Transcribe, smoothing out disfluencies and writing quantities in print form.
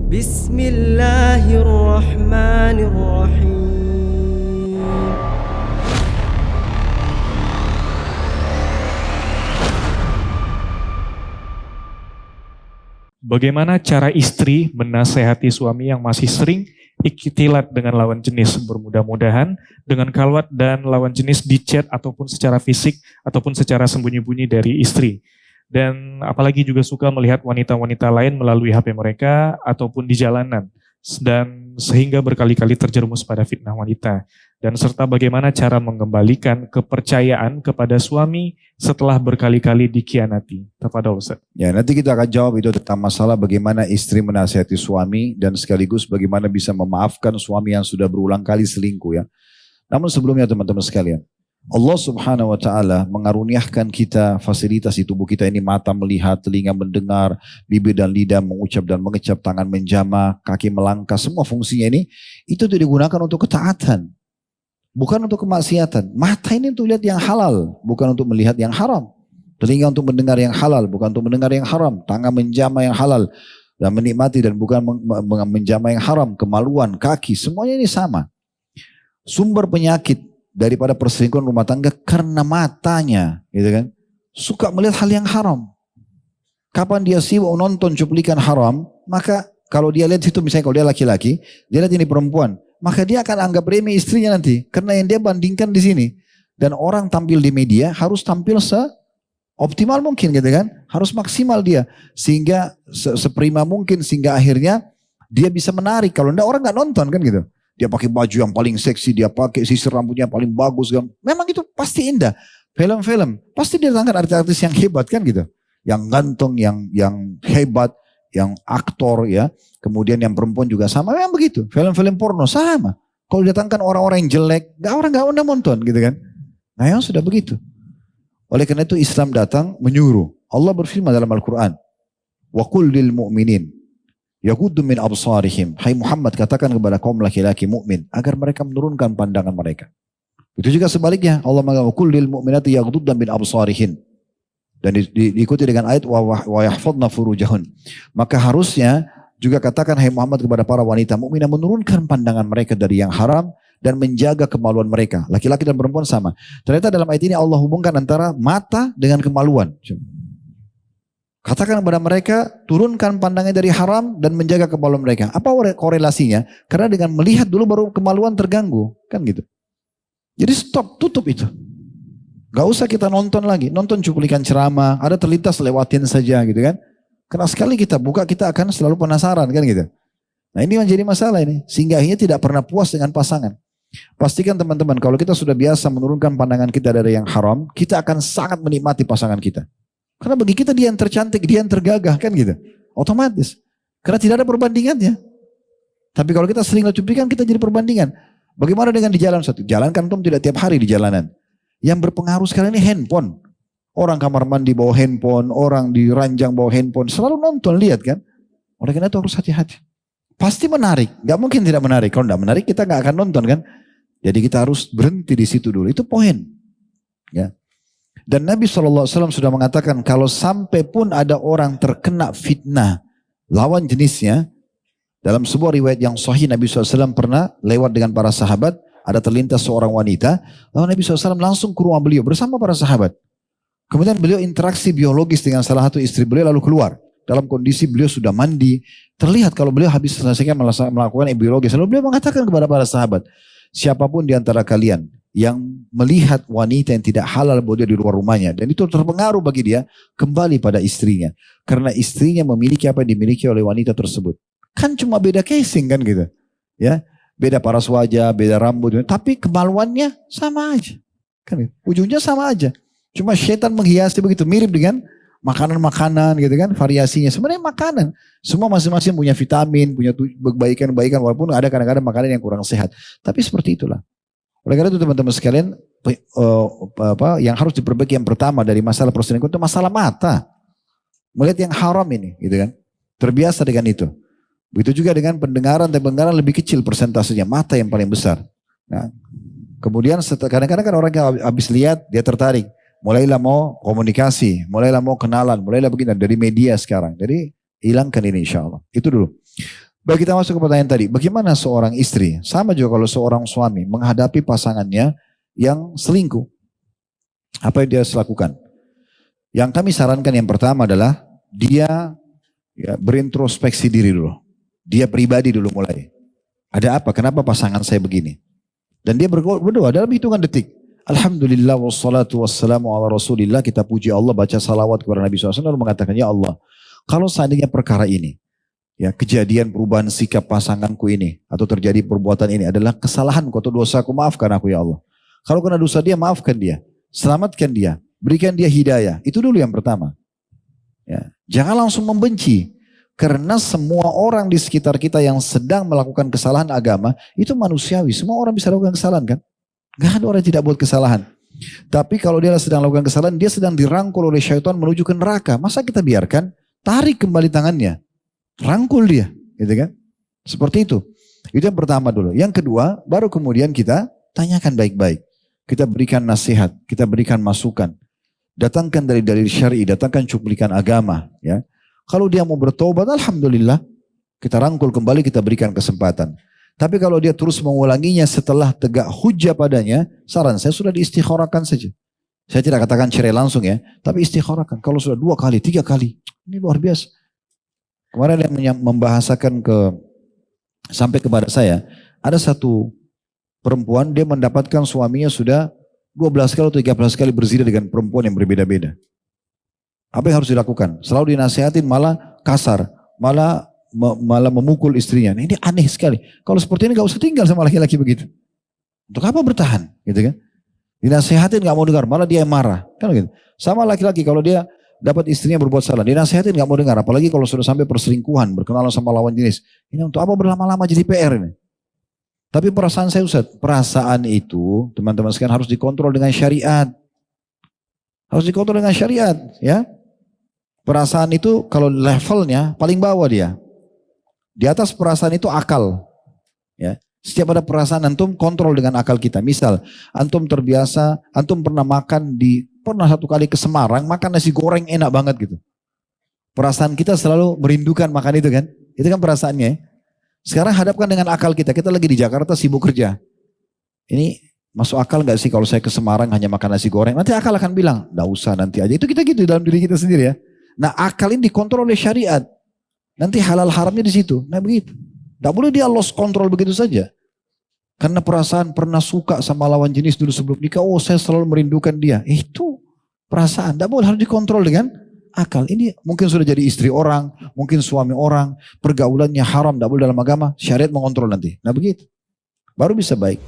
Bismillahirrahmanirrahim. Bagaimana cara istri menasehati suami yang masih sering ikhtilat dengan lawan jenis? Bermudah-mudahan dengan kalwat dan lawan jenis di chat ataupun secara fisik ataupun secara sembunyi-bunyi dari istri. Dan apalagi juga suka melihat wanita-wanita lain melalui HP mereka ataupun di jalanan. Dan sehingga berkali-kali terjerumus pada fitnah wanita. Dan serta bagaimana cara mengembalikan kepercayaan kepada suami setelah berkali-kali dikhianati. Tafadhol Ustaz. Ya, nanti kita akan jawab itu tentang masalah bagaimana istri menasihati suami dan sekaligus bagaimana bisa memaafkan suami yang sudah berulang kali selingkuh ya. Namun sebelumnya teman-teman sekalian, Allah Subhanahu wa taala mengaruniakan kita fasilitas di tubuh kita ini, mata melihat, telinga mendengar, bibir dan lidah mengucap dan mengecap, tangan menjamah, kaki melangkah, semua fungsinya ini itu digunakan untuk ketaatan. Bukan untuk kemaksiatan. Mata ini untuk lihat yang halal, bukan untuk melihat yang haram. Telinga untuk mendengar yang halal, bukan untuk mendengar yang haram. Tangan menjamah yang halal dan menikmati dan bukan menjamah yang haram. Kemaluan, kaki, semuanya ini sama. Sumber penyakit daripada perselingkuhan rumah tangga karena matanya, gitu kan? Suka melihat hal yang haram. Kapan dia sibuk nonton cuplikan haram, maka kalau dia lihat itu, misalnya kalau dia laki-laki, dia lihat ini perempuan, maka dia akan anggap remeh istrinya nanti, karena yang dia bandingkan di sini. Dan orang tampil di media harus tampil optimal mungkin, gitu kan? Harus maksimal dia, sehingga seprima mungkin, sehingga akhirnya dia bisa menarik. Kalau enggak, orang nggak nonton kan gitu. Dia pakai baju yang paling seksi, dia pakai sisir rambutnya yang paling bagus. Memang itu pasti indah. Film-film, pasti dia datangkan artis-artis yang hebat kan gitu. Yang ganteng, yang hebat, yang aktor ya. Kemudian yang perempuan juga sama, memang begitu. Film-film porno sama. Kalau datangkan orang-orang yang jelek, orang gak nonton gitu kan. Nah yang sudah begitu. Oleh karena itu Islam datang menyuruh. Allah berfirman dalam Al-Quran. Wa qul lil mu'minin yaghuddu min absarihim. Hai Muhammad, katakan kepada kaum laki-laki mukmin agar mereka menurunkan pandangan mereka. Itu juga sebaliknya. Allah mengatakan qul lil mu'minati yaghuddna min absarihin. Dan diikuti dengan ayat wa yahfadna furujahun. Maka harusnya juga katakan hai Muhammad kepada para wanita mukminah menurunkan pandangan mereka dari yang haram dan menjaga kemaluan mereka. Laki-laki dan perempuan sama. Ternyata dalam ayat ini Allah hubungkan antara mata dengan kemaluan. Katakan kepada mereka, turunkan pandangan dari haram dan menjaga kemaluan mereka. Apa korelasinya? Karena dengan melihat dulu baru kemaluan terganggu. Kan gitu. Jadi stop, tutup itu. Gak usah kita nonton lagi. Nonton cuplikan ceramah, ada terlintas lewatin saja gitu kan. Karena sekali kita buka, kita akan selalu penasaran kan gitu. Nah ini menjadi masalah ini. Sehingga akhirnya tidak pernah puas dengan pasangan. Pastikan teman-teman, kalau kita sudah biasa menurunkan pandangan kita dari yang haram, kita akan sangat menikmati pasangan kita. Karena bagi kita dia yang tercantik, dia yang tergagah kan gitu. Otomatis. Karena tidak ada perbandingannya. Tapi kalau kita sering cuplikan, kita jadi perbandingan. Bagaimana dengan di jalan satu? Jalan kan tidak tiap hari di jalanan. Yang berpengaruh sekarang ini handphone. Orang kamar mandi bawa handphone, orang di ranjang bawa handphone. Selalu nonton, lihat kan. Oleh karena itu harus hati-hati. Pasti menarik. Gak mungkin tidak menarik. Kalau tidak menarik kita gak akan nonton kan. Jadi kita harus berhenti di situ dulu. Itu poin. Ya. Dan Nabi SAW sudah mengatakan kalau sampai pun ada orang terkena fitnah lawan jenisnya. Dalam sebuah riwayat yang sahih Nabi SAW pernah lewat dengan para sahabat. Ada terlintas seorang wanita. Lalu Nabi SAW langsung ke rumah beliau bersama para sahabat. Kemudian beliau interaksi biologis dengan salah satu istri beliau lalu keluar. Dalam kondisi beliau sudah mandi. Terlihat kalau beliau habis selesai melakukan biologis. Lalu beliau mengatakan kepada para sahabat. Siapapun di antara kalian yang melihat wanita yang tidak halal bahwa dia di luar rumahnya. Dan itu terpengaruh bagi dia. Kembali pada istrinya. Karena istrinya memiliki apa yang dimiliki oleh wanita tersebut. Kan cuma beda casing kan gitu. Ya. Beda paras wajah, beda rambut. Tapi kemaluannya sama aja. Kan, ujungnya sama aja. Cuma setan menghiasi begitu. Mirip dengan makanan-makanan gitu kan. Variasinya. Sebenarnya makanan. Semua masing-masing punya vitamin, punya kebaikan-kebaikan. Walaupun ada kadang-kadang makanan yang kurang sehat. Tapi seperti itulah. Oleh karena itu teman-teman sekalian. Yang harus diperbaiki yang pertama dari masalah perselingkuhan itu masalah mata. Melihat yang haram ini gitu kan. Terbiasa dengan itu. Begitu juga dengan pendengaran, dan pendengaran lebih kecil persentasenya, mata yang paling besar. Nah, kemudian kadang-kadang kan orang yang habis lihat, dia tertarik. Mulailah mau komunikasi, mulailah mau kenalan, mulailah begini dari media sekarang. Jadi hilangkan ini insya Allah. Itu dulu. Baik, kita masuk ke pertanyaan tadi. Bagaimana seorang istri, sama juga kalau seorang suami menghadapi pasangannya yang selingkuh. Apa yang dia harus lakukan? Yang kami sarankan yang pertama adalah dia berintrospeksi diri dulu. Dia pribadi dulu mulai. Ada apa? Kenapa pasangan saya begini? Dan dia berdoa dalam hitungan detik. Alhamdulillah wassalatu wassalamu ala rasulillah. Kita puji Allah, baca salawat kepada Nabi SAW lalu mengatakan, ya Allah, kalau seandainya perkara ini, ya kejadian perubahan sikap pasanganku ini, atau terjadi perbuatan ini adalah kesalahanku atau dosaku, maafkan aku ya Allah. Kalau kena dosa dia, maafkan dia. Selamatkan dia. Berikan dia hidayah. Itu dulu yang pertama. Ya. Jangan langsung membenci. Karena semua orang di sekitar kita yang sedang melakukan kesalahan agama, itu manusiawi. Semua orang bisa lakukan kesalahan kan? Gak ada orang yang tidak buat kesalahan. Tapi kalau dia sedang melakukan kesalahan, dia sedang dirangkul oleh syaitan menuju ke neraka. Masa kita biarkan? Tarik kembali tangannya. Rangkul dia. Gitu kan? Seperti itu. Itu yang pertama dulu. Yang kedua, baru kemudian kita tanyakan baik-baik. Kita berikan nasihat. Kita berikan masukan. Datangkan dari dalil syar'i, datangkan cuplikan agama. Ya. Kalau dia mau bertobat, alhamdulillah. Kita rangkul kembali, kita berikan kesempatan. Tapi kalau dia terus mengulanginya setelah tegak hujah padanya, saran saya sudah diistikharahkan saja. Saya tidak katakan cerai langsung ya, tapi istikharahkan. Kalau sudah 2 kali, 3 kali, ini luar biasa. Kemarin yang membahasakan sampai kepada saya, ada satu perempuan, dia mendapatkan suaminya sudah 12 kali atau 13 kali berzina dengan perempuan yang berbeda-beda. Apa yang harus dilakukan? Selalu dinasihatin malah kasar, malah memukul istrinya. Nah, ini aneh sekali. Kalau seperti ini gak usah tinggal sama laki-laki begitu. Untuk apa bertahan? Gitu kan? Dinasihatin gak mau dengar, malah dia marah. Kan gitu. Sama laki-laki kalau dia dapat istrinya berbuat salah, dinasihatin gak mau dengar. Apalagi kalau sudah sampai perselingkuhan, berkenalan sama lawan jenis. Ini untuk apa berlama-lama jadi PR ini? Tapi perasaan saya Ustaz, perasaan itu teman-teman sekalian harus dikontrol dengan syariat. Harus dikontrol dengan syariat, ya. Perasaan itu kalau levelnya paling bawah dia. Di atas perasaan itu akal. Ya. Setiap ada perasaan antum kontrol dengan akal kita. Misal antum terbiasa, antum pernah satu kali ke Semarang makan nasi goreng enak banget gitu. Perasaan kita selalu merindukan makan itu kan. Itu kan perasaannya. Sekarang hadapkan dengan akal kita. Kita lagi di Jakarta sibuk kerja. Ini masuk akal gak sih kalau saya ke Semarang hanya makan nasi goreng? Nanti akal akan bilang, gak usah nanti aja. Itu kita gitu dalam diri kita sendiri ya. Nah akal ini dikontrol oleh syariat. Nanti halal haramnya di situ. Nah begitu. Tidak boleh dia lost control begitu saja. Karena perasaan pernah suka sama lawan jenis dulu sebelum nikah. Oh saya selalu merindukan dia. Itu perasaan. Tidak boleh, harus dikontrol dengan akal. Ini mungkin sudah jadi istri orang. Mungkin suami orang. Pergaulannya haram. Tidak boleh dalam agama. Syariat mengontrol nanti. Nah begitu. Baru bisa baik.